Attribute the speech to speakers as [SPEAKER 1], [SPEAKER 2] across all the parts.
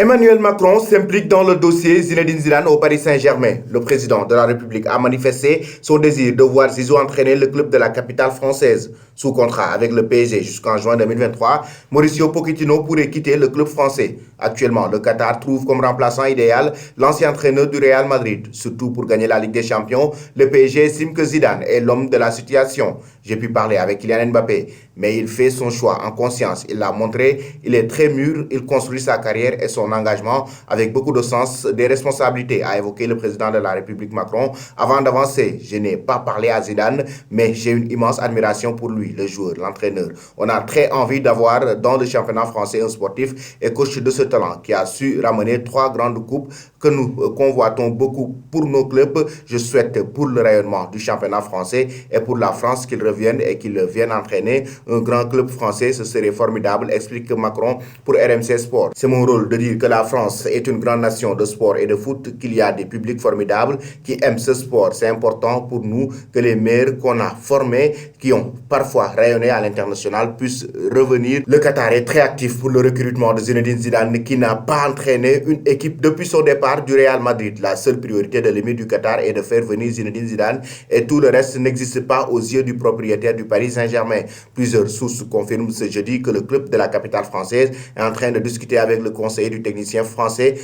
[SPEAKER 1] Emmanuel Macron s'implique dans le dossier Zinedine Zidane au Paris Saint-Germain. Le président de la République a manifesté son désir de voir Zizou entraîner le club de la capitale française. Sous contrat avec le PSG jusqu'en juin 2023, Mauricio Pochettino pourrait quitter le club français. Actuellement, le Qatar trouve comme remplaçant idéal l'ancien entraîneur du Real Madrid. Surtout pour gagner la Ligue des Champions, le PSG estime que Zidane est l'homme de la situation. J'ai pu parler avec Kylian Mbappé, mais il fait son choix en conscience. Il l'a montré, il est très mûr, il construit sa carrière et son engagement avec beaucoup de sens des responsabilités, a évoqué le président de la République Macron. Avant d'avancer, je n'ai pas parlé à Zidane, mais j'ai une immense admiration pour lui, le joueur, l'entraîneur. On a très envie d'avoir dans le championnat français un sportif et coach de ce talent qui a su ramener 3 grandes coupes que nous convoitons beaucoup pour nos clubs. Je souhaite pour le rayonnement du championnat français et pour la France qu'il revienne et qu'il vienne entraîner un grand club français. Ce serait formidable, explique Macron pour RMC Sport. C'est mon rôle de dire que la France est une grande nation de sport et de foot, qu'il y a des publics formidables qui aiment ce sport. C'est important pour nous que les meilleurs qu'on a formés, qui ont parfois rayonné à l'international, puissent revenir. Le Qatar est très actif pour le recrutement de Zinedine Zidane, qui n'a pas entraîné une équipe depuis son départ du Real Madrid. La seule priorité de l'émir du Qatar est de faire venir Zinedine Zidane et tout le reste n'existe pas aux yeux du propriétaire du Paris Saint-Germain. Plusieurs sources confirment ce jeudi que le club de la capitale française est en train de discuter avec le conseiller du technicien français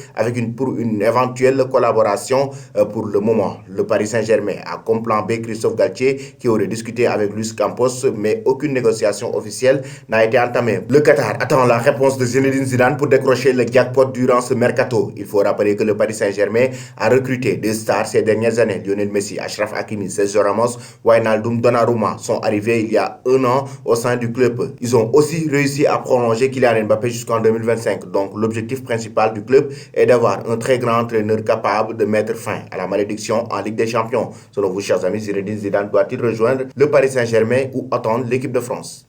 [SPEAKER 1] pour une éventuelle collaboration. Pour le moment, le Paris Saint-Germain a comme plan B Christophe Galtier qui aurait discuté avec Luis Campos, mais aucune négociation officielle n'a été entamée. Le Qatar attend la réponse de Zinedine Zidane pour décrocher le jackpot durant ce mercato. Il faut rappeler que le Paris Saint-Germain a recruté des stars ces dernières années. Lionel Messi, Achraf Hakimi, Sergio Ramos, Wijnaldum, Donnarumma sont arrivés il y a un an au sein du club. Ils ont aussi réussi à prolonger Kylian Mbappé jusqu'en 2025. Donc l'objectif principal du club est d'avoir un très grand entraîneur capable de mettre fin à la malédiction en Ligue des Champions. Selon vous, chers amis, Zinedine Zidane doit-il rejoindre le Paris Saint-Germain ou attendre l'équipe de France?